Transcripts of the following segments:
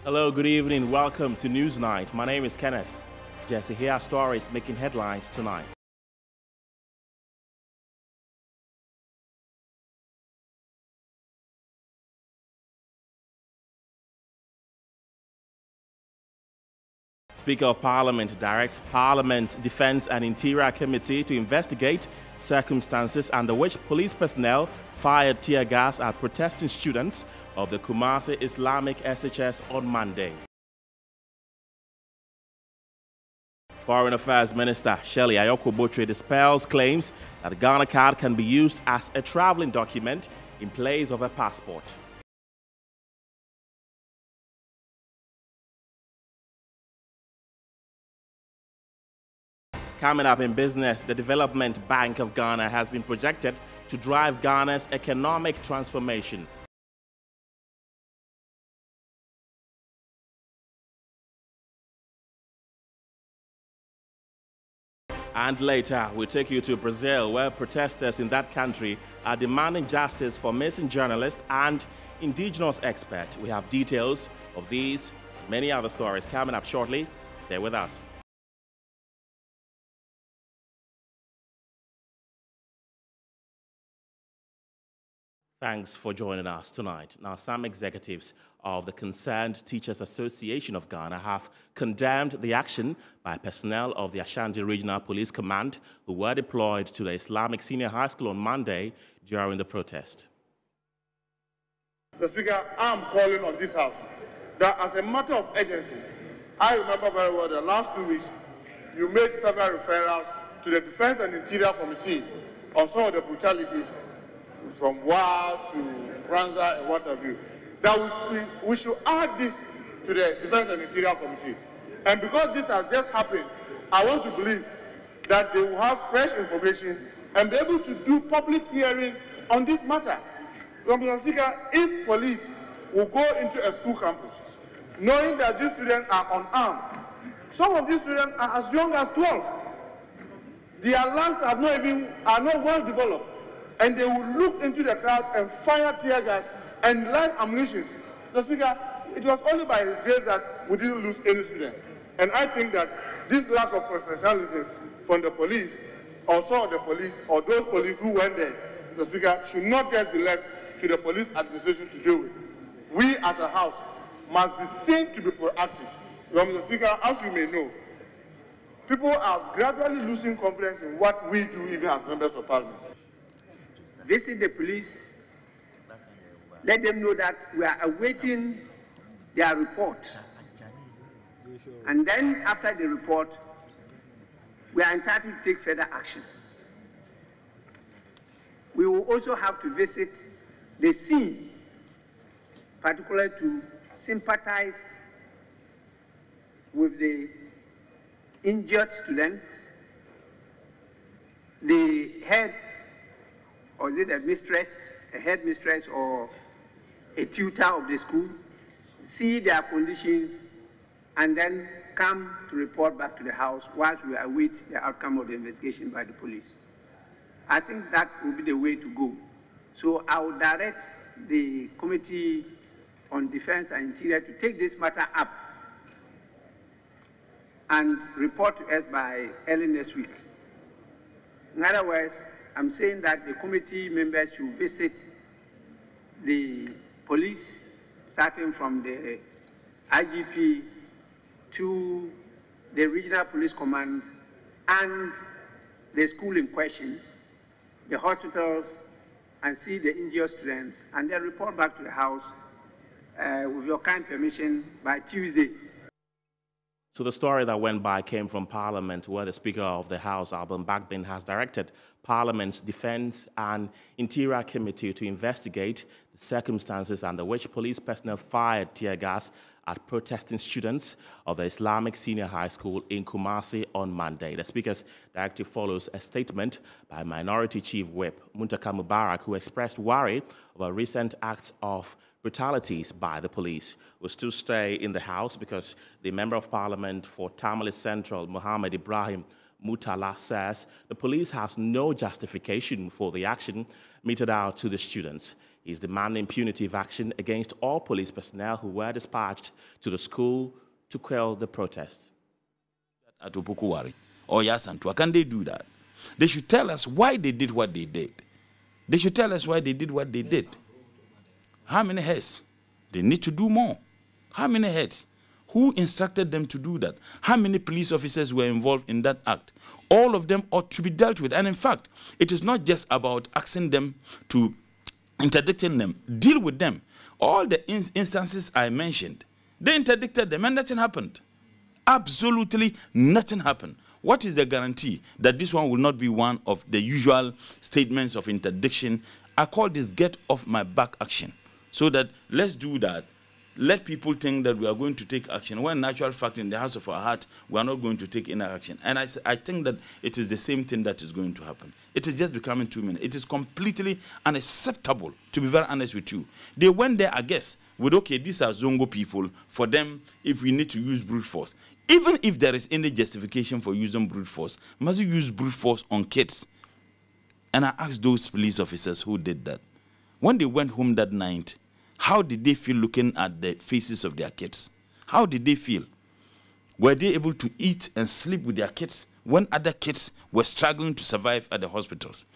Hello, good evening. Welcome to Newsnight. My name is Kenneth. Jesse, here are stories making headlines tonight. Speaker of Parliament directs Parliament's Defence and Interior Committee to investigate circumstances under which police personnel fired tear gas at protesting students of the Kumasi Islamic SHS on Monday. Foreign Affairs Minister Shelley Ayoko-Botwe dispels claims that the Ghana card can be used as a traveling document in place of a passport. Coming up in business, the Development Bank of Ghana has been projected to drive Ghana's economic transformation. And later, we'll take you to Brazil, where protesters in that country are demanding justice for missing journalists and indigenous experts. We have details of these and many other stories coming up shortly. Stay with us. Thanks for joining us tonight. Now, some executives of the Concerned Teachers Association of Ghana have condemned the action by personnel of the Ashanti Regional Police Command who were deployed to the Islamic Senior High School on Monday during the protest. Mr. Speaker, I'm calling on this House that as a matter of urgency, I remember very well the last 2 weeks, you made several referrals to the Defense and Interior Committee on some of the brutalities from Wa to Kranza and what have you, that we should add this to the Defense and Interior Committee. And because this has just happened, I want to believe that they will have fresh information and be able to do public hearing on this matter. Mr. Speaker, if police will go into a school campus, knowing that these students are unarmed, some of these students are as young as 12. Their lungs are not well developed. And they will look into the crowd and fire tear gas and live ammunition. Mr. Speaker, it was only by His grace that we didn't lose any student. And I think that this lack of professionalism from the police, or some of the police, or those police who went there, Mr. Speaker, should not just be left to the police administration to deal with. We as a House must be seen to be proactive. Mr. Speaker, as you may know, people are gradually losing confidence in what we do even as members of Parliament. Visit the police, let them know that we are awaiting their report. And then after the report, we are entitled to take further action. We will also have to visit the scene, particularly to sympathize with the injured students, the head, or is it a mistress, a headmistress, or a tutor of the school, see their conditions, and then come to report back to the House whilst we await the outcome of the investigation by the police. I think that will be the way to go. So I will direct the Committee on Defense and Interior to take this matter up and report to us by early next week. In other words, I'm saying that the committee members should visit the police, starting from the IGP to the Regional Police Command and the school in question, the hospitals, and see the injured students, and then report back to the House with your kind permission by Tuesday. So the story that went by came from Parliament, where the Speaker of the House, Alban Bagbin, has directed Parliament's Defence and Interior Committee to investigate the circumstances under which police personnel fired tear gas at protesting students of the Islamic Senior High School in Kumasi on Monday. The Speaker's directive follows a statement by Minority Chief Whip Muntaka Mubarak, who expressed worry over recent acts of brutalities by the police. Will still stay in the House because the Member of Parliament for Tamale Central, Mohammed Ibrahim Mutala, says the police has no justification for the action meted out to the students. He's demanding punitive action against all police personnel who were dispatched to the school to quell the protest. At Opokuwari or Yasantua, can they do that? They should tell us why they did what they did. They should tell us why they did what they did. How many heads? They need to do more. How many heads? Who instructed them to do that? How many police officers were involved in that act? All of them ought to be dealt with. And in fact, it is not just about asking them to, interdicting them. Deal with them. All the instances I mentioned, they interdicted them and nothing happened. Absolutely nothing happened. What is the guarantee that this one will not be one of the usual statements of interdiction? I call this get off my back action. So that let's do that. Let people think that we are going to take action, when in actual fact in the house of our heart, we are not going to take any action. And I think that it is the same thing that is going to happen. It is just becoming 2 minutes. It is completely unacceptable, to be very honest with you. They went there, I guess, with, okay, these are Zongo people. For them, if we need to use brute force, even if there is any justification for using brute force, must you use brute force on kids? And I asked those police officers who did that. When they went home that night, how did they feel looking at the faces of their kids? How did they feel? Were they able to eat and sleep with their kids when other kids were struggling to survive at the hospitals?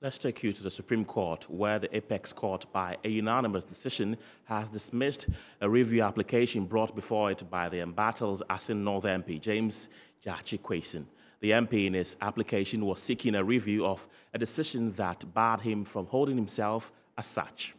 Let's take you to the Supreme Court, where the Apex Court, by a unanimous decision, has dismissed a review application brought before it by the embattled Asin North MP, James Jachikwason. The MP in his application was seeking a review of a decision that barred him from holding himself as such.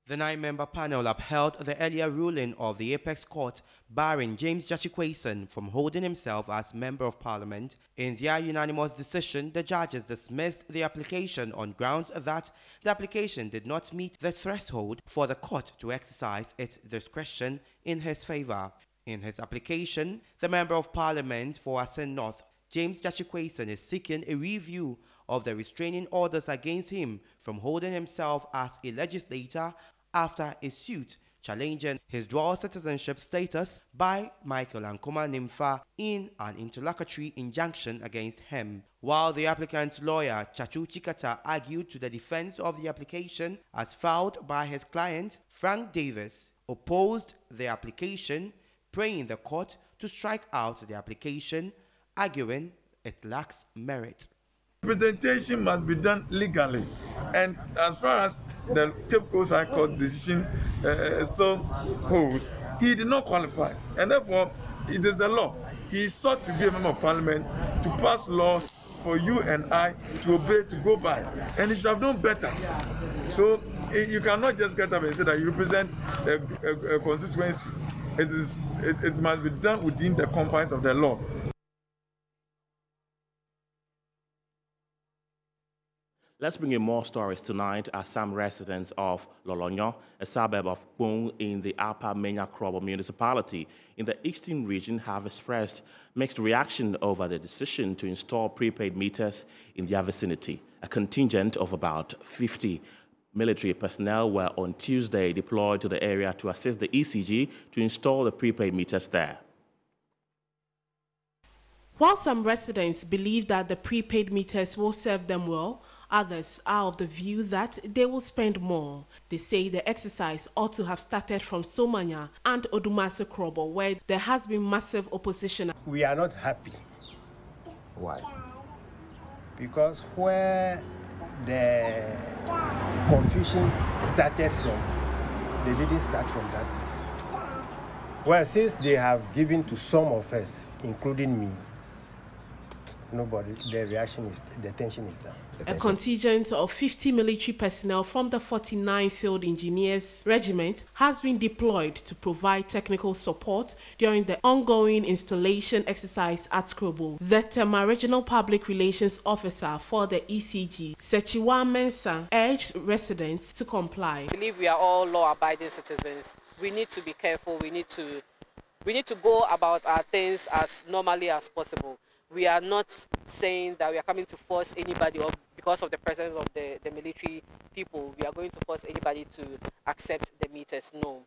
The 9-member panel upheld the earlier ruling of the Apex Court barring James Jachikwason from holding himself as Member of Parliament. In their unanimous decision, the judges dismissed the application on grounds that the application did not meet the threshold for the court to exercise its discretion in his favour. In his application, the Member of Parliament for Asin North, James Jachikwason, is seeking a review of the restraining orders against him from holding himself as a legislator after a suit challenging his dual citizenship status by Michael Ankoma Nimfa in an interlocutory injunction against him. While the applicant's lawyer, Chachu Chikata, argued to the defense of the application as filed by his client, Frank Davis opposed the application, praying the court to strike out the application, arguing it lacks merit. Representation must be done legally, and as far as the Cape Coast High Court decision so holds, he did not qualify, and therefore it is the law. He sought to be a member of parliament, to pass laws for you and I to obey, to go by, and he should have done better. So you cannot just get up and say that you represent a constituency. It must be done within the confines of the law. Let's bring you more stories tonight as some residents of Lolonyo, a suburb of Bung in the Upper Menya Krobo municipality in the eastern region, have expressed mixed reaction over the decision to install prepaid meters in their vicinity. A contingent of about 50 military personnel were on Tuesday deployed to the area to assist the ECG to install the prepaid meters there. While some residents believe that the prepaid meters will serve them well, others are of the view that they will spend more. They say the exercise ought to have started from Somanya and Odumase Krobo, where there has been massive opposition. We are not happy. Why? Because where the confusion started from, they didn't start from that place. Well, since they have given to some of us, including me, nobody, the tension is down. A contingent of 50 military personnel from the 49th Field Engineers Regiment has been deployed to provide technical support during the ongoing installation exercise at Krobo. The Tema Regional Public Relations Officer for the ECG, Sechiwa Mensah, urged residents to comply. I believe we are all law-abiding citizens. We need to be careful. We need to go about our things as normally as possible. We are not saying that we are coming to force anybody, or because of the presence of the military people, we are going to force anybody to accept the meters. No.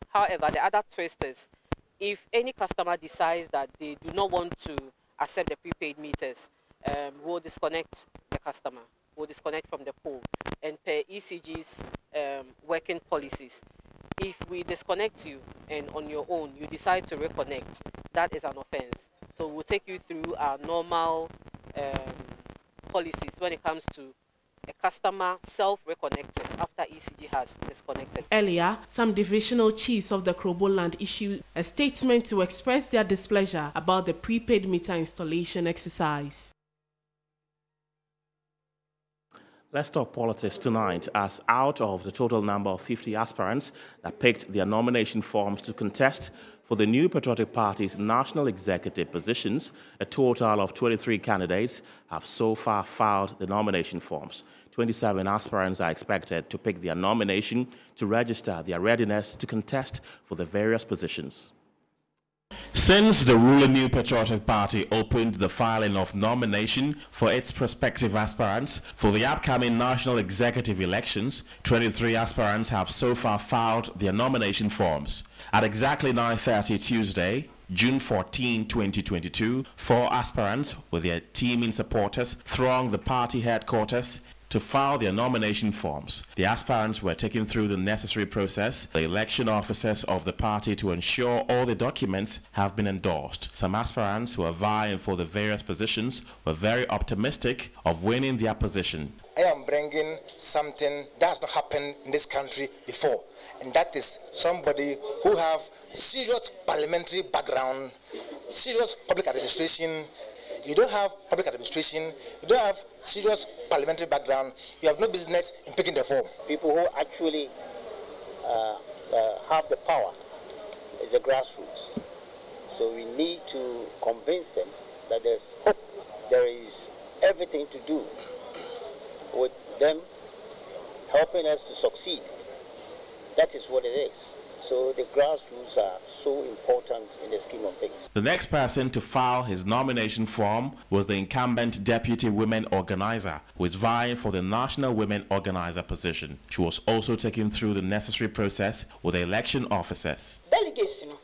However, the other twist is, if any customer decides that they do not want to accept the prepaid meters, we'll disconnect the customer. We'll disconnect from the pool. and per ECG's working policies. If we disconnect you and on your own you decide to reconnect, that is an offense. So we'll take you through our normal policies when it comes to a customer self-reconnected after ECG has disconnected. Earlier, some divisional chiefs of the Krobo land issued a statement to express their displeasure about the prepaid meter installation exercise. Let's talk politics tonight, as out of the total number of 50 aspirants that picked their nomination forms to contest for the New Patriotic Party's national executive positions, a total of 23 candidates have so far filed the nomination forms. 27 aspirants are expected to pick their nomination to register their readiness to contest for the various positions. Since the ruling New Patriotic Party opened the filing of nomination for its prospective aspirants for the upcoming national executive elections, 23 aspirants have so far filed their nomination forms. At exactly 9:30 Tuesday, June 14, 2022, 4 aspirants with their teaming supporters thronged the party headquarters to file their nomination forms. The aspirants were taken through the necessary process, the election officers of the party, to ensure all the documents have been endorsed. Some aspirants who are vying for the various positions were very optimistic of winning their position. I am bringing something that has not happened in this country before, and that is somebody who have serious parliamentary background, serious public administration. You don't have public administration, you don't have serious parliamentary background, you have no business in picking the form. People who actually have the power is the grassroots. So we need to convince them that there's hope. There is everything to do with them helping us to succeed. That is what it is. So the grassroots are so important in the scheme of things. The next person to file his nomination form was the incumbent deputy women organizer, who is vying for the national women organizer position. She was also taken through the necessary process with the election officers. Delegates, you know,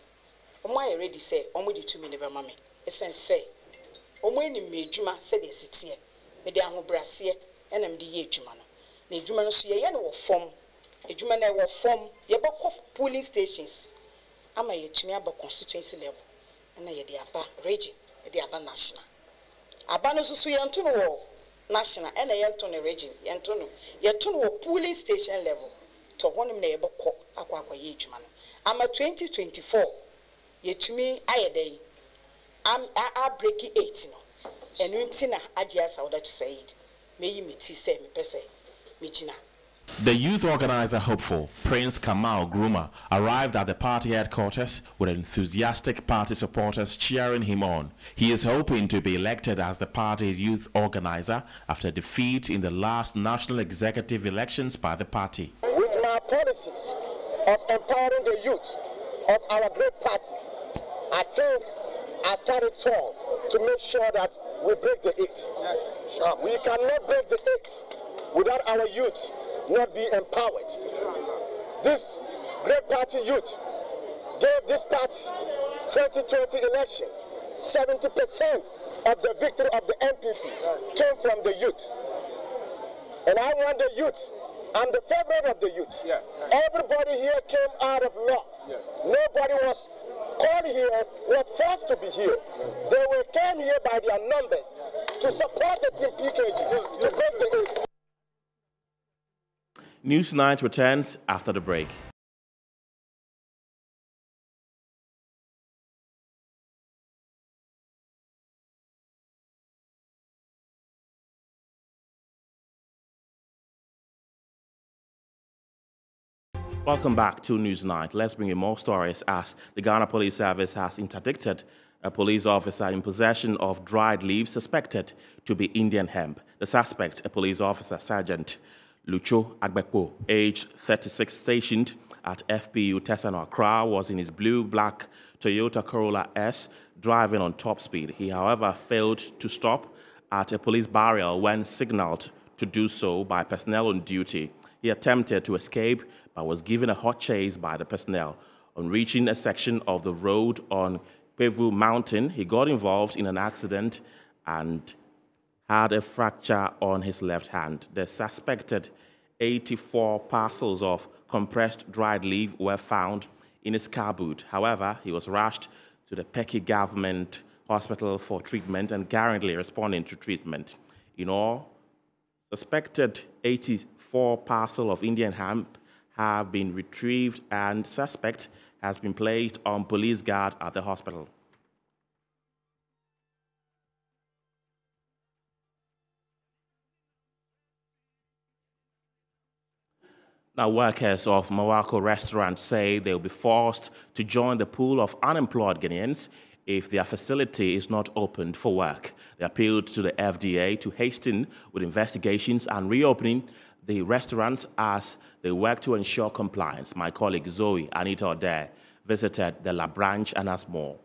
I'm already say, I'm with you 2 minutes, mammy. Essence say, I'm winning me, Juma said, yes, it's here. Madame Brassier, and I'm the year Jumano. The Jumano, she a form. A Jumana will form your book of polling stations. I'm a Yetimiaba constituency level, and I the Abba region, the Abba national. Abano Susu Yantuno national, and a Yantono region, Yantono, Yatuno polling station level to one neighbor cop Aqua Yejumano. I'm a 2024. Yetumi Ayaday. I break 8, and Wintina Ajias, I would like to say it. May you meet say me pese, Mijina. The youth organizer hopeful, Prince Kamal Groomer, arrived at the party headquarters with enthusiastic party supporters cheering him on. He is hoping to be elected as the party's youth organizer after defeat in the last national executive elections by the party. With my policies of empowering the youth of our great party, I think I started tall to make sure that we break the 8. Yes, sure. We cannot break the 8 without our youth not be empowered. This great party youth gave this party 2020 election. 70% of the victory of the NPP came from the youth. And I want the youth. I'm the favorite of the youth. Yes. Everybody here came out of love. Yes. Nobody was called here, was forced to be here. They came here by their numbers to support the team PKG, to break the 8. News 9 returns after the break. Welcome back to News 9. Let's bring you more stories as the Ghana Police Service has interdicted a police officer in possession of dried leaves suspected to be Indian hemp. The suspect, a police officer, Sergeant Lucho Agbekpo, aged 36, stationed at FPU Tesano Accra, was in his blue-black Toyota Corolla S driving on top speed. He, however, failed to stop at a police barrier when signaled to do so by personnel on duty. He attempted to escape but was given a hot chase by the personnel. On reaching a section of the road on Pevu Mountain, he got involved in an accident and had a fracture on his left hand. The suspected 84 parcels of compressed dried leaf were found in his car boot. However, he was rushed to the Peki Government Hospital for treatment and currently responding to treatment. In all, suspected 84 parcels of Indian hemp have been retrieved and suspect has been placed on police guard at the hospital. Now, workers of Mawako restaurants say they'll be forced to join the pool of unemployed Ghanaians if their facility is not opened for work. They appealed to the FDA to hasten with investigations and reopening the restaurants as they work to ensure compliance. My colleague Zoe Anita Ode visited the La Branch and has more.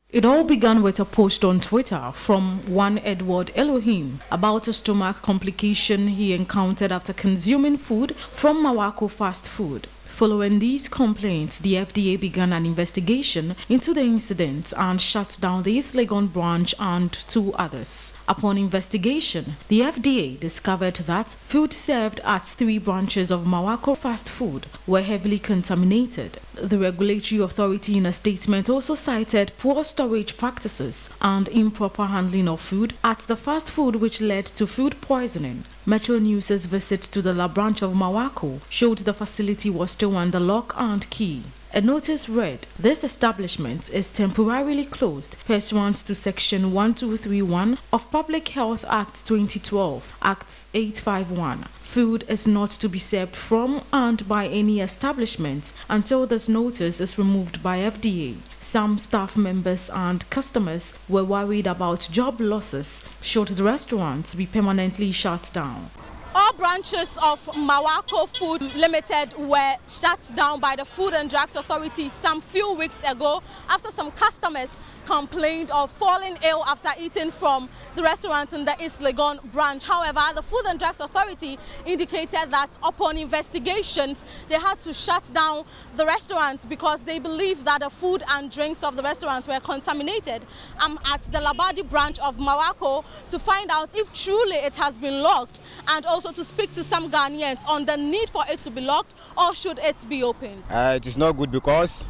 It all began with a post on Twitter from one Edward Elohim about a stomach complication he encountered after consuming food from Mawako fast food. Following these complaints, the FDA began an investigation into the incident and shut down the East Legon branch and 2 others. Upon investigation, the FDA discovered that food served at 3 branches of Mawako fast food were heavily contaminated. The regulatory authority in a statement also cited poor storage practices and improper handling of food at the fast food, which led to food poisoning. Metro News' visit to the La Branch of Mawako showed the facility was still under lock and key. A notice read, "This establishment is temporarily closed pursuant to Section 1231 of Public Health Act 2012, Acts 851. Food is not to be served from and by any establishment until this notice is removed by FDA." Some staff members and customers were worried about job losses should the restaurants be permanently shut down. All branches of Mawako Food Limited were shut down by the Food and Drugs Authority some few weeks ago after some customers complained of falling ill after eating from the restaurant in the East Legon branch. However, the Food and Drugs Authority indicated that upon investigations, they had to shut down the restaurant because they believe that the food and drinks of the restaurant were contaminated. I'm at the Labadi branch of Mawako to find out if truly it has been locked and also to speak to some Ghanaians on the need for it to be locked or should it be open. It is not good because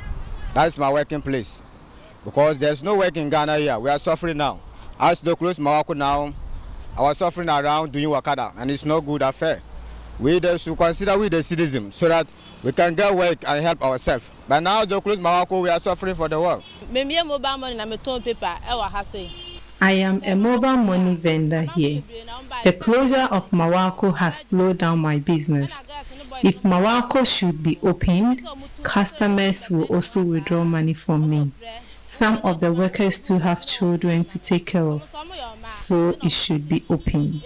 that's my working place. Because there's no work in Ghana here. We are suffering now. As they close Mawako now, I was suffering around doing Wakada, and it's not good affair. We should consider we the citizens so that we can get work and help ourselves. But now they close Mawako, we are suffering for the world. I am a mobile money vendor here. The closure of Mawako has slowed down my business. If Mawako should be opened, customers will also withdraw money from me. Some of the workers too have children to take care of, so it should be opened.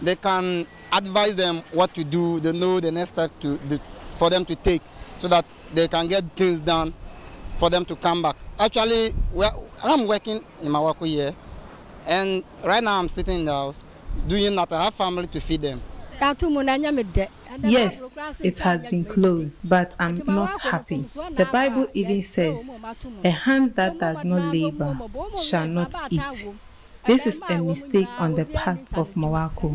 They can advise them what to do, they know the next step for them to take so that they can get things done for them to come back. Actually, I'm working in Mawako here, and right now I'm sitting in the house doing that. I have family to feed them. Yes, it has been closed, but I'm not happy. The Bible even says, "A hand that does not labor shall not eat." This is a mistake on the part of Mawako.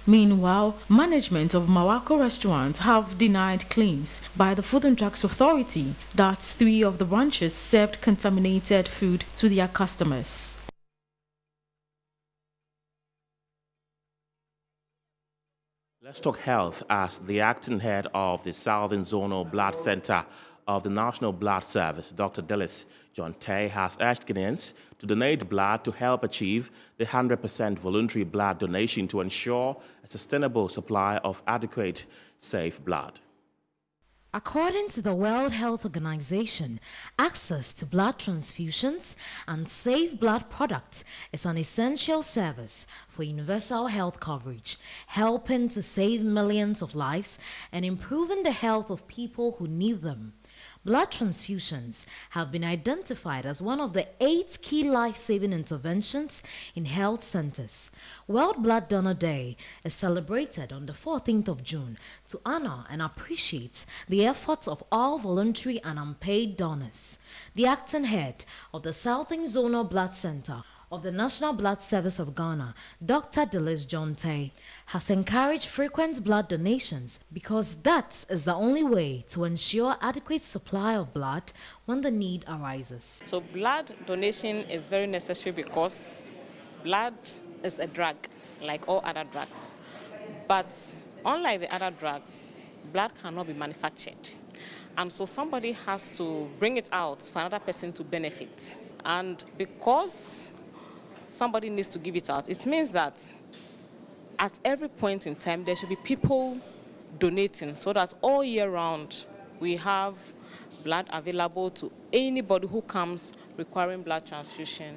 Meanwhile, management of Mawako restaurants have denied claims by the Food and Drugs Authority that 3 of the branches served contaminated food to their customers. Let's talk health as the acting head of the Southern Zonal Blood Center of the National Blood Service, Dr. Dillis John Tay, has urged Ghanaians to donate blood to help achieve the 100% voluntary blood donation to ensure a sustainable supply of adequate, safe blood. According to the World Health Organization, access to blood transfusions and safe blood products is an essential service for universal health coverage, helping to save millions of lives and improving the health of people who need them. Blood transfusions have been identified as one of the 8 key life-saving interventions in health centers. World Blood Donor Day is celebrated on the 14th of June to honor and appreciate the efforts of all voluntary and unpaid donors. The acting head of the Southern Zonal Blood Center of the National Blood Service of Ghana, Dr. Delis Jonte, has encouraged frequent blood donations because that is the only way to ensure adequate supply of blood when the need arises. So blood donation is very necessary because blood is a drug like all other drugs. But unlike the other drugs, blood cannot be manufactured. And so somebody has to bring it out for another person to benefit. And because somebody needs to give it out, it means that at every point in time, there should be people donating so that all year round we have blood available to anybody who comes requiring blood transfusion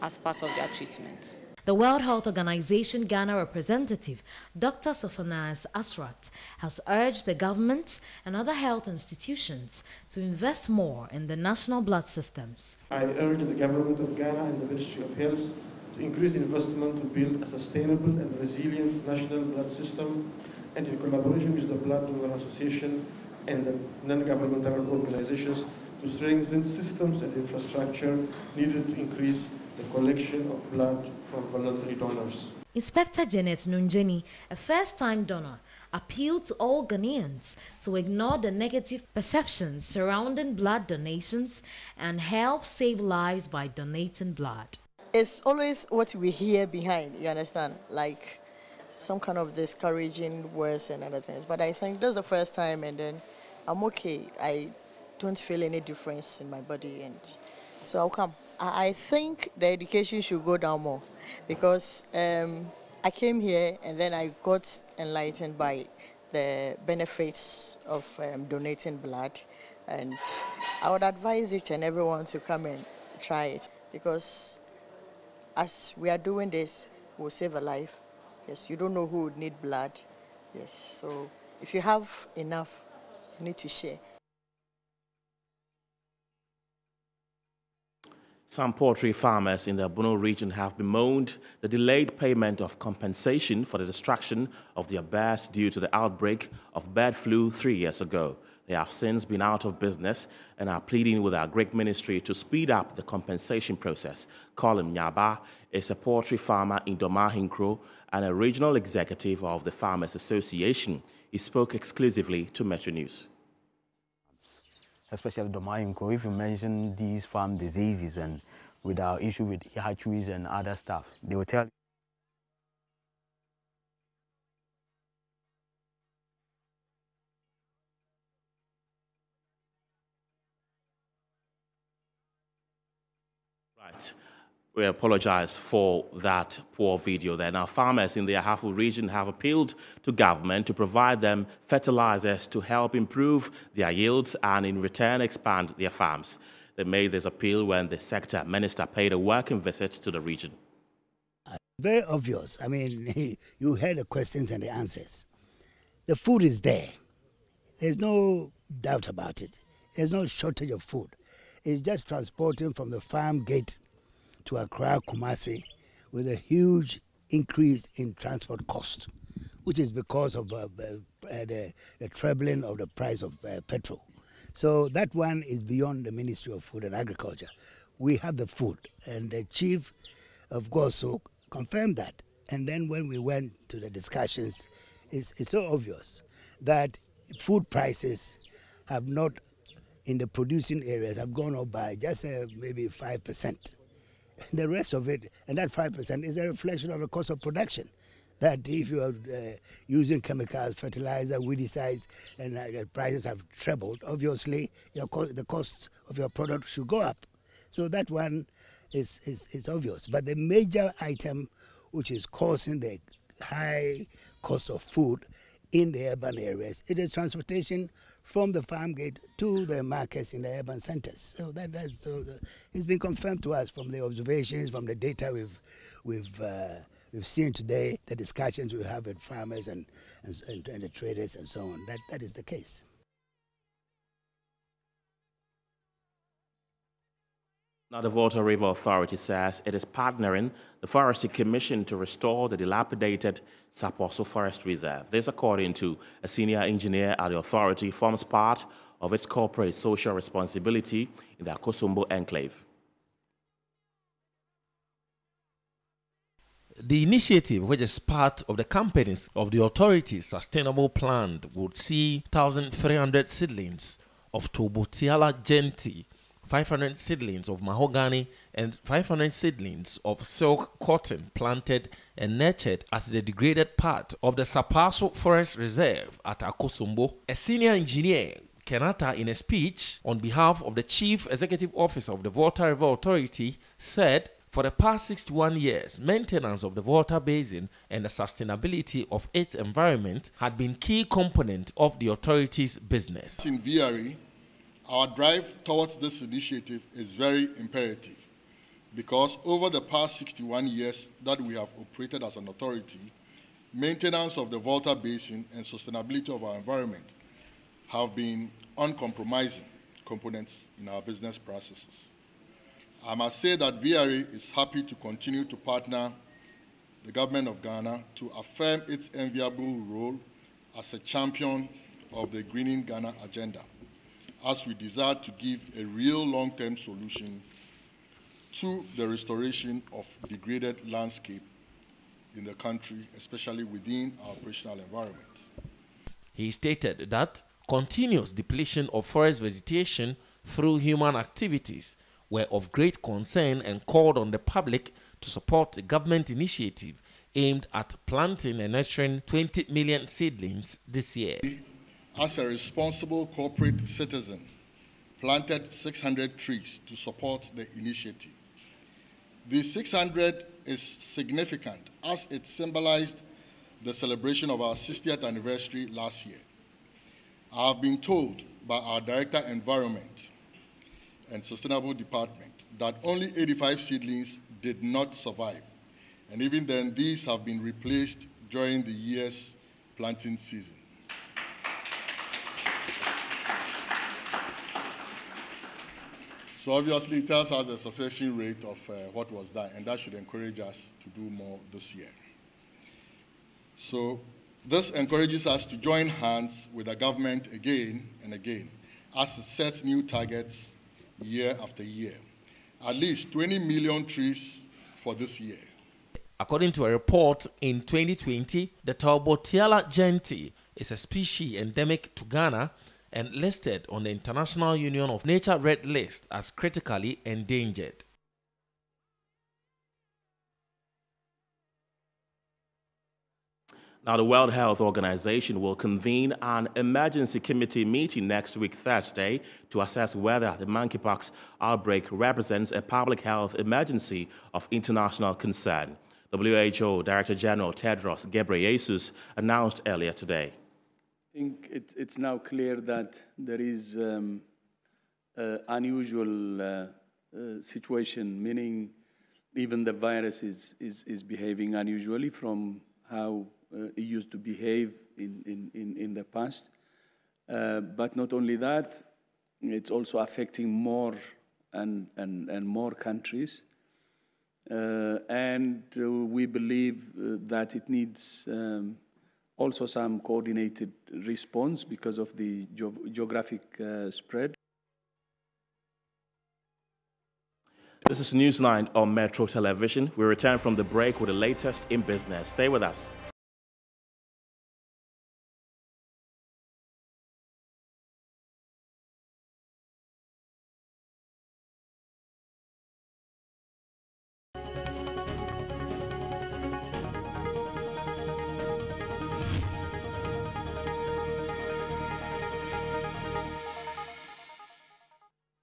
as part of their treatment. The World Health Organization Ghana representative, Dr. Sophanas Asrat, has urged the government and other health institutions to invest more in the national blood systems. I urge the government of Ghana and the Ministry of Health to increase investment to build a sustainable and resilient national blood system, and in collaboration with the Blood Donor Association and the non-governmental organizations to strengthen systems and infrastructure needed to increase the collection of blood from voluntary donors. Inspector Janet Nunjeni, a first-time donor, appealed to all Ghanaians to ignore the negative perceptions surrounding blood donations and help save lives by donating blood. It's always what we hear behind, you understand, like some kind of discouraging words and other things. But I think that's the first time, and then I'm okay. I don't feel any difference in my body, and so I'll come. I think the education should go down more because I came here and then I got enlightened by the benefits of donating blood, and I would advise each and everyone to come and try it because as we are doing this, we'll save a life. Yes, you don't know who would need blood. Yes, so if you have enough, you need to share. Some poultry farmers in the Bono region have bemoaned the delayed payment of compensation for the destruction of their birds due to the outbreak of bird flu 3 years ago. They have since been out of business and are pleading with our Greek ministry to speed up the compensation process. Colin Nyaba is a poultry farmer in Domahinkro and a regional executive of the Farmers Association. He spoke exclusively to Metro News. Especially Domahinkro, if you mention these farm diseases and with our issue with hatcheries and other stuff, they will tell you. Right. We apologize for that poor video there. Now, farmers in the Ahafo region have appealed to government to provide them fertilizers to help improve their yields and in return expand their farms. They made this appeal when the sector minister paid a working visit to the region. Very obvious. I mean, you heard the questions and the answers. The food is there. There's no doubt about it. There's no shortage of food. It's just transporting from the farm gate to Accra, Kumasi, with a huge increase in transport cost, which is because of the trebling of the price of petrol. So that one is beyond the Ministry of Food and Agriculture. We have the food, and the chief of GOSO confirmed that. And then when we went to the discussions, it's so obvious that food prices have not, in the producing areas, have gone up by just maybe 5%. The rest of it, and that 5% is a reflection of the cost of production. That if you are using chemicals, fertilizer, weedicides, and the prices have trebled, obviously the cost of your product should go up. So that one is obvious. But the major item which is causing the high cost of food in the urban areas, it is transportation from the farm gate to the markets in the urban centers. So it's been confirmed to us from the observations, from the data we've seen today, the discussions we have with farmers and the traders and so on. That is the case. Now, the Volta River Authority says it is partnering the Forestry Commission to restore the dilapidated Saposo Forest Reserve. This, according to a senior engineer at the authority, forms part of its corporate social responsibility in the Akosombo enclave. The initiative, which is part of the companies of the authority's sustainable plan, would see 1,300 seedlings of Tobotiala genti, 500 seedlings of mahogany, and 500 seedlings of silk cotton planted and nurtured as the degraded part of the Sapaso Forest Reserve at Akosombo. A senior engineer, Kenata, in a speech on behalf of the Chief Executive Officer of the Volta River Authority, said for the past 61 years, maintenance of the Volta Basin and the sustainability of its environment had been key component of the authority's business. In VRE, our drive towards this initiative is very imperative because over the past 61 years that we have operated as an authority, maintenance of the Volta Basin and sustainability of our environment have been uncompromising components in our business processes. I must say that VRA is happy to continue to partner the government of Ghana to affirm its enviable role as a champion of the Greening Ghana agenda, as we desire to give a real long-term solution to the restoration of degraded landscape in the country, especially within our operational environment. He stated that continuous depletion of forest vegetation through human activities were of great concern and called on the public to support a government initiative aimed at planting and nurturing 20 million seedlings this year. As a responsible corporate citizen, planted 600 trees to support the initiative. The 600 is significant as it symbolized the celebration of our 60th anniversary last year. I have been told by our Director Environment and Sustainable Department that only 85 seedlings did not survive. And even then, these have been replaced during the year's planting season. So obviously, it tells us the succession rate of what was done, and that should encourage us to do more this year. So this encourages us to join hands with the government again and again as it sets new targets year after year. At least 20 million trees for this year. According to a report in 2020, the Tobotiala genti is a species endemic to Ghana and listed on the International Union of Nature Red List as critically endangered. Now, the World Health Organization will convene an emergency committee meeting next week, Thursday, to assess whether the monkeypox outbreak represents a public health emergency of international concern. WHO Director General Tedros Ghebreyesus announced earlier today. I think it's now clear that there is an unusual situation, meaning even the virus is behaving unusually from how it used to behave in the past. But not only that, it's also affecting more and more countries. And we believe that it needs also some coordinated response because of the geographic spread. This is Newsline on Metro Television. We return from the break with the latest in business. Stay with us.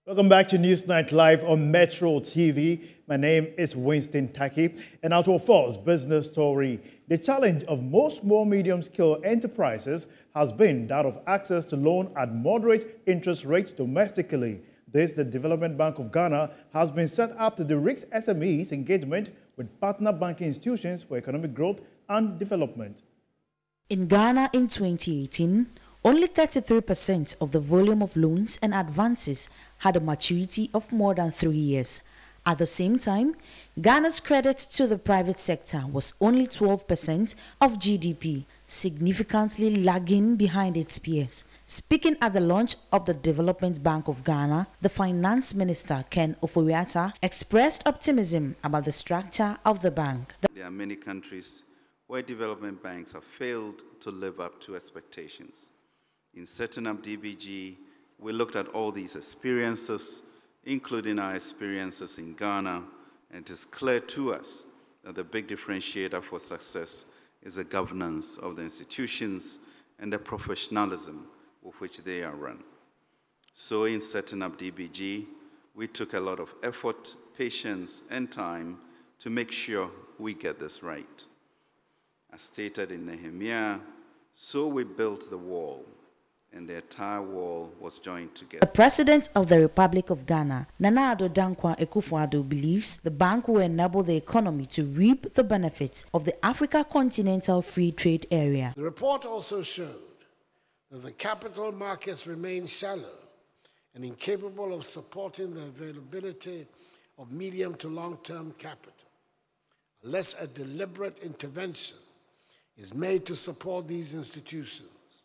Welcome back to Newsnight Live on Metro TV. My name is Winston Taki. And now to our first business story. The challenge of most small medium-scale enterprises has been that of access to loan at moderate interest rates domestically. This, the Development Bank of Ghana, has been set up to direct SMEs engagement with partner banking institutions for economic growth and development. In Ghana in 2018, only 33% of the volume of loans and advances had a maturity of more than 3 years. At the same time, Ghana's credit to the private sector was only 12% of GDP, significantly lagging behind its peers. Speaking at the launch of the Development Bank of Ghana, the Finance Minister, Ken Ofori-Atta, expressed optimism about the structure of the bank. There are many countries where development banks have failed to live up to expectations. In setting up DBG, we looked at all these experiences, including our experiences in Ghana, and it is clear to us that the big differentiator for success is the governance of the institutions and the professionalism with which they are run. So in setting up DBG, we took a lot of effort, patience, and time to make sure we get this right. As stated in Nehemiah, so we built the wall, and the entire wall was joined together. The President of the Republic of Ghana, Nana Addo Dankwa Akufo-Addo, believes the bank will enable the economy to reap the benefits of the Africa Continental Free Trade Area. The report also showed that the capital markets remain shallow and incapable of supporting the availability of medium to long-term capital, unless a deliberate intervention is made to support these institutions,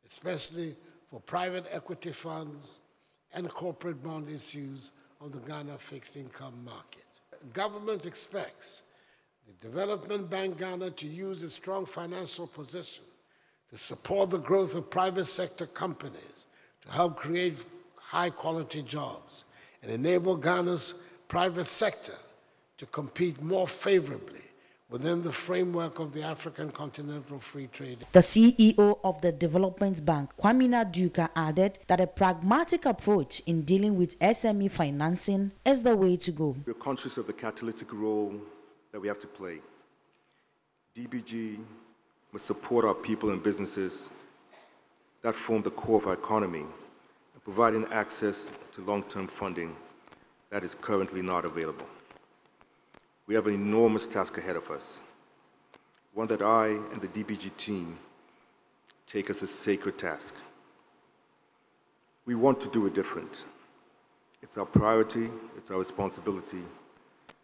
especially for private equity funds and corporate bond issues on the Ghana fixed income market. The government expects the Development Bank Ghana to use its strong financial position to support the growth of private sector companies, to help create high-quality jobs, and enable Ghana's private sector to compete more favorably within the framework of the African Continental Free Trade. The CEO of the Development Bank, Kwamina Duka, added that a pragmatic approach in dealing with SME financing is the way to go. We're conscious of the catalytic role that we have to play. DBG must support our people and businesses that form the core of our economy, and providing access to long-term funding that is currently not available. We have an enormous task ahead of us, one that I and the DBG team take as a sacred task. We want to do it different. It's our priority, it's our responsibility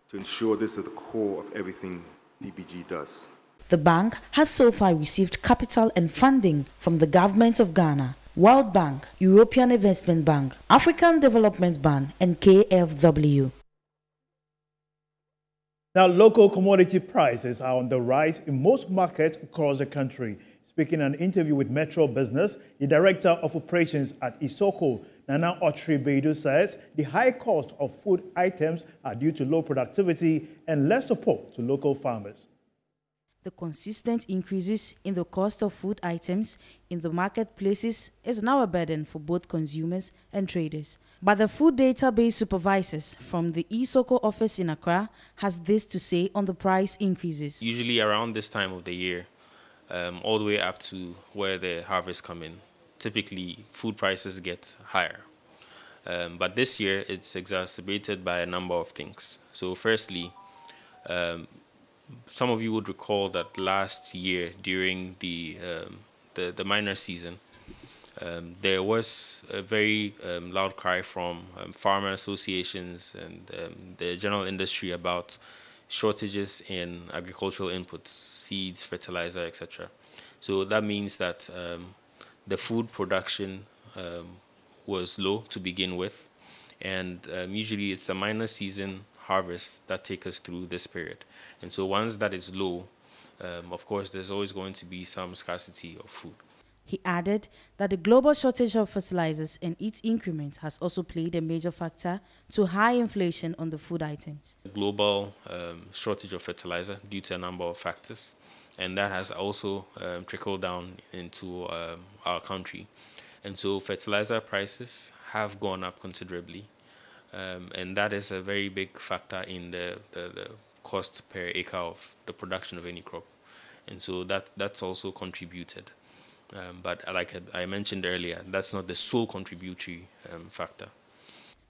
to ensure this is the core of everything DBG does. The bank has so far received capital and funding from the government of Ghana, World Bank, European Investment Bank, African Development Bank, and KfW. Now, local commodity prices are on the rise in most markets across the country. Speaking in an interview with Metro Business, the Director of Operations at Isoko, Nana Otri-Beidu, says the high cost of food items are due to low productivity and less support to local farmers. The consistent increases in the cost of food items in the marketplaces is now a burden for both consumers and traders. But the food database supervisors from the Isoko office in Accra has this to say on the price increases. Usually around this time of the year, all the way up to where the harvest come in, typically food prices get higher. But this year it's exacerbated by a number of things. So firstly, some of you would recall that last year during the minor season, there was a very loud cry from farmer associations and the general industry about shortages in agricultural inputs, seeds, fertilizer, etc. So that means that the food production was low to begin with, and usually it's a minor season harvest that take us through this period. And so once that is low, of course, there's always going to be some scarcity of food. He added that the global shortage of fertilizers and its increment has also played a major factor to high inflation on the food items. Global shortage of fertilizer due to a number of factors, and that has also trickled down into our country. And so fertilizer prices have gone up considerably. And that is a very big factor in the cost per acre of the production of any crop. And so that's also contributed. But like I mentioned earlier, that's not the sole contributory factor.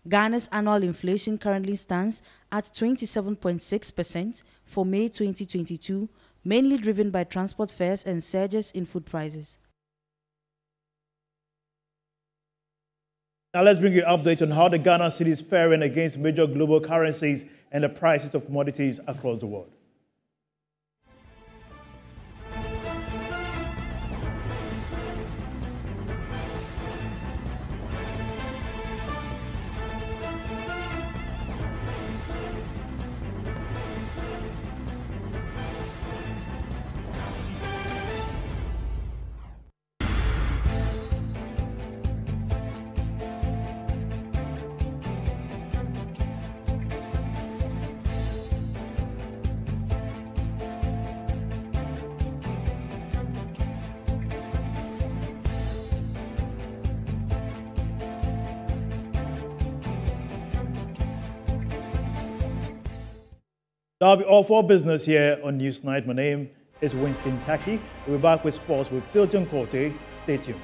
Ghana's annual inflation currently stands at 27.6% for May 2022, mainly driven by transport fares and surges in food prices. Now let's bring you an update on how the Ghana cedi is faring against major global currencies and the prices of commodities across the world. That'll be all for business here on Newsnight. My name is Winston Taki. We'll be back with sports with Phil Junkote. Stay tuned.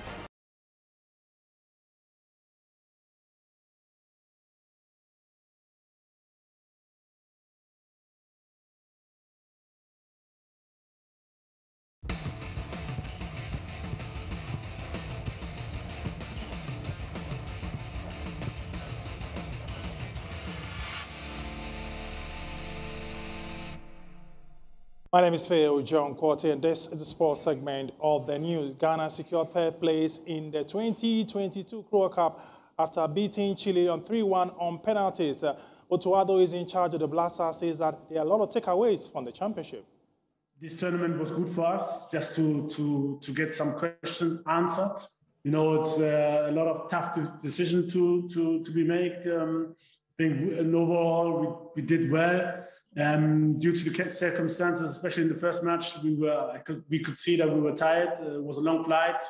My name is Phil Junkote, and this is the sports segment of the news. Ghana secured third place in the 2022 World Cup after beating Chile on 3-1 on penalties. Otuado is in charge of the Black Stars, says that there are a lot of takeaways from the championship. This tournament was good for us, just to get some questions answered. You know, it's a lot of tough decisions to be made. I think overall we did well. Due to the circumstances, especially in the first match, we could see that we were tired. It was a long flight,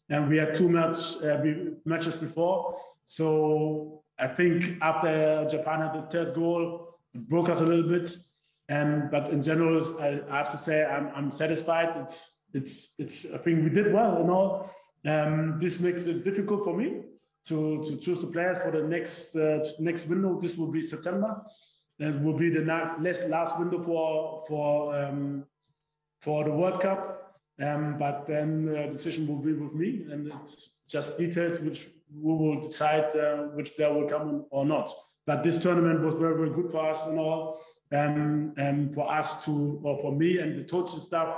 and we had two matches before. So I think after Japan had the third goal, it broke us a little bit. But in general, I have to say I'm satisfied. I think we did well and all. This makes it difficult for me to choose the players for the next window. This will be September. That will be the last window for the World Cup. But then the decision will be with me, and it's just details which we will decide which player will come or not. But this tournament was very, very good for us and all, and for us or for me and the coaching staff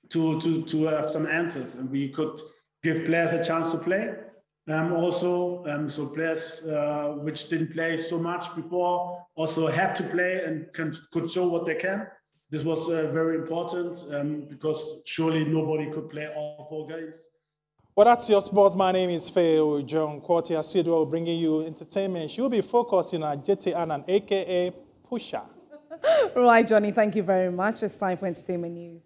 to have some answers, and we could give players a chance to play. So players which didn't play so much before also had to play and could show what they can. This was very important because surely nobody could play all 4 games. Well, that's your sports. My name is Phil Junkote. As usual, bringing you entertainment. She'll be focusing on Jete Annan, a.k.a. Pusha. Right, Johnny, thank you very much. It's time for entertainment news.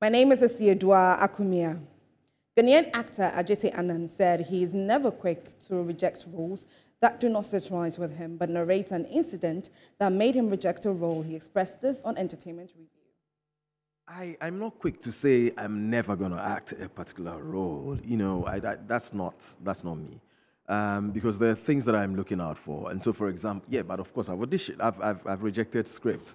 My name is Asiedua Akumia. Ghanaian actor Ajete Annan said he is never quick to reject roles that do not sit right with him, but narrates an incident that made him reject a role. He expressed this on Entertainment Review. I'm not quick to say I'm never going to act a particular role. You know, that's not me. Because there are things that I'm looking out for. And so, for example, yeah, but of course I've auditioned. I've rejected scripts.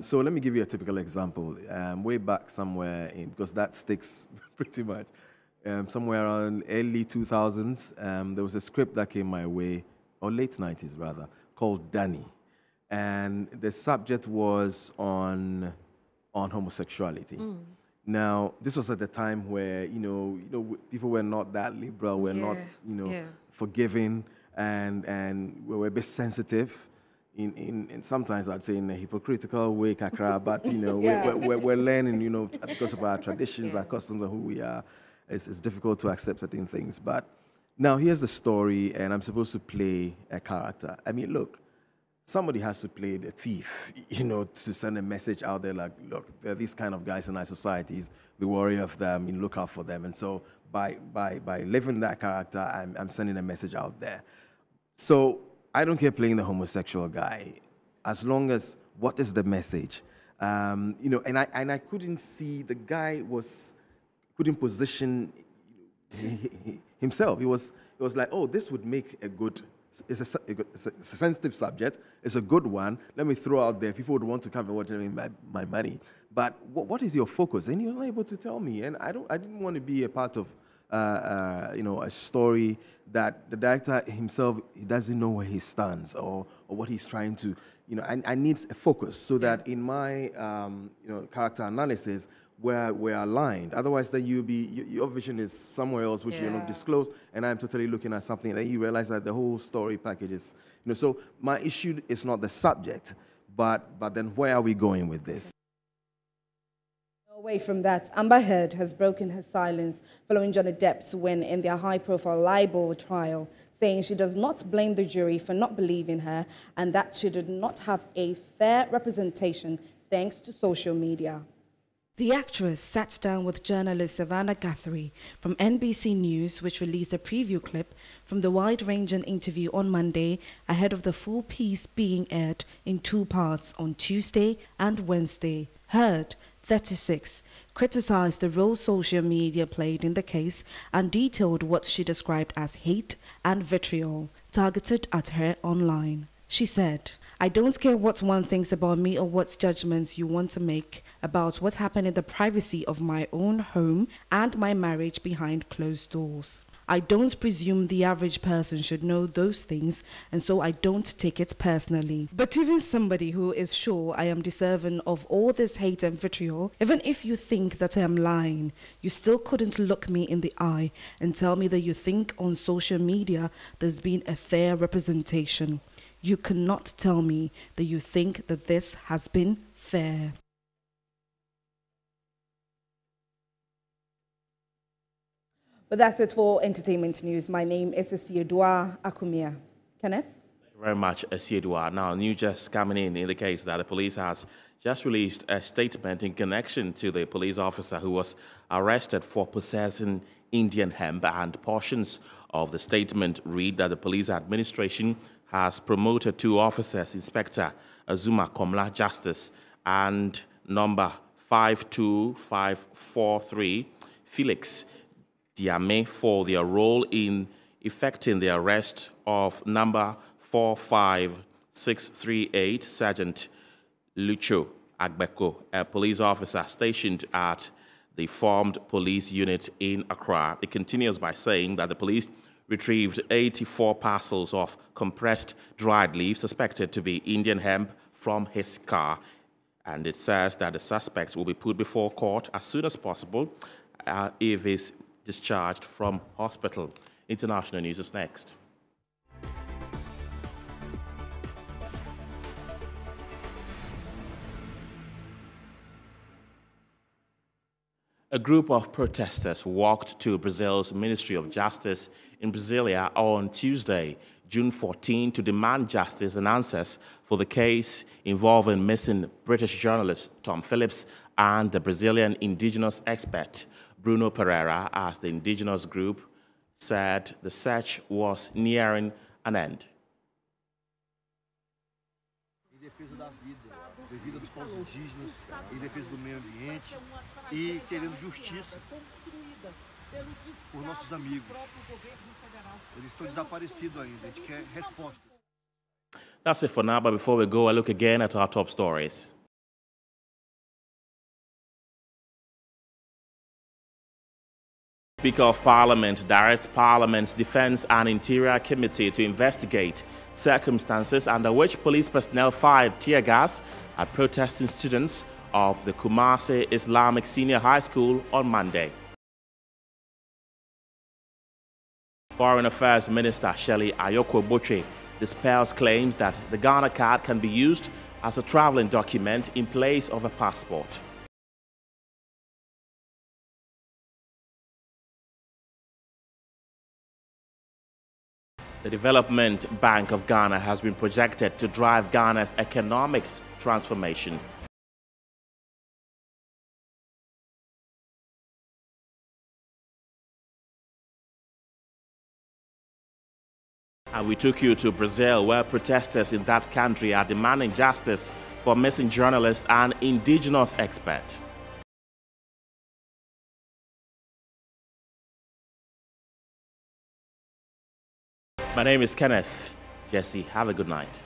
So let me give you a typical example. Way back somewhere, because that sticks pretty much, somewhere around early 2000s, there was a script that came my way, or late 90s rather, called Danny. And the subject was on homosexuality. Now, this was at the time where, you know, people were not that liberal, were not, forgiving, and we were a bit sensitive. In sometimes I'd say in a hypocritical way, kakra, but you know we're learning, you know, because of our traditions, our customs, and who we are. It's difficult to accept certain things. But now here's the story, and I'm supposed to play a character. I mean, look, somebody has to play the thief, you know, to send a message out there like, look, there are these kind of guys in our societies. We worry of them, and look out for them. And so by living that character, I'm sending a message out there. So I don't care playing the homosexual guy, as long as what is the message, you know. And I couldn't see the guy couldn't position himself. It was like, oh, this would make a good. It's a sensitive subject. It's a good one. Let me throw out there. People would want to come and watch my money. But what is your focus? And he was not able to tell me. And I didn't want to be a part of you know, a story that the director himself, he doesn't know where he stands or what he's trying to, you know. I need a focus so that in my you know, character analysis we're aligned. Otherwise, then your vision is somewhere else, which you're not disclosed, and I'm totally looking at something, and then you realize that the whole story package is, you know. So my issue is not the subject, but then where are we going with this? Away from that, Amber Heard has broken her silence following Johnny Depp's win in their high-profile libel trial, saying she does not blame the jury for not believing her and that she did not have a fair representation thanks to social media. The actress sat down with journalist Savannah Guthrie from NBC News, which released a preview clip from the wide-ranging interview on Monday ahead of the full piece being aired in 2 parts on Tuesday and Wednesday. Heard, 36, criticized the role social media played in the case and detailed what she described as hate and vitriol targeted at her online. She said, "I don't care what one thinks about me or what judgments you want to make about what happened in the privacy of my own home and my marriage behind closed doors. I don't presume the average person should know those things, and so I don't take it personally. But even somebody who is sure I am deserving of all this hate and vitriol, even if you think that I am lying, you still couldn't look me in the eye and tell me that you think on social media there's been a fair representation. You cannot tell me that you think that this has been fair." But that's it for entertainment news. My name is Asiedua Akumia. Kenneth? Thank you very much, Asiedua. Now, news just coming in indicates that the police has just released a statement in connection to the police officer who was arrested for possessing Indian hemp, and portions of the statement read that the police administration has promoted 2 officers, Inspector Azuma Komla Justice and number 52543 Felix Diame, for their role in effecting the arrest of number 45638 Sergeant Lucho Agbeko, a police officer stationed at the formed police unit in Accra. It continues by saying that the police retrieved 84 parcels of compressed dried leaves suspected to be Indian hemp from his car, and it says that the suspect will be put before court as soon as possible if he's discharged from hospital. International news is next. A group of protesters walked to Brazil's Ministry of Justice in Brasilia on Tuesday, June 14, to demand justice and answers for the case involving missing British journalist Tom Phillips and the Brazilian indigenous expert Bruno Pereira, as the indigenous group said the search was nearing an end. Vida dos povos indígenas, em defesa do meio ambiente e querendo justiça por nossos amigos. Eles estão desaparecidos ainda, a gente quer respostas. That's it for now, but before we go, a look again at our top stories. Speaker of Parliament directs Parliament's Defence and Interior Committee to investigate circumstances under which police personnel fired tear gas at protesting students of the Kumasi Islamic Senior High School on Monday. Foreign Affairs Minister Shelley Ayokwo-Botwe dispels claims that the Ghana card can be used as a traveling document in place of a passport. The Development Bank of Ghana has been projected to drive Ghana's economic transformation. And we took you to Brazil, where protesters in that country are demanding justice for missing journalist and indigenous expert. My name is Kenneth. Jesse, have a good night.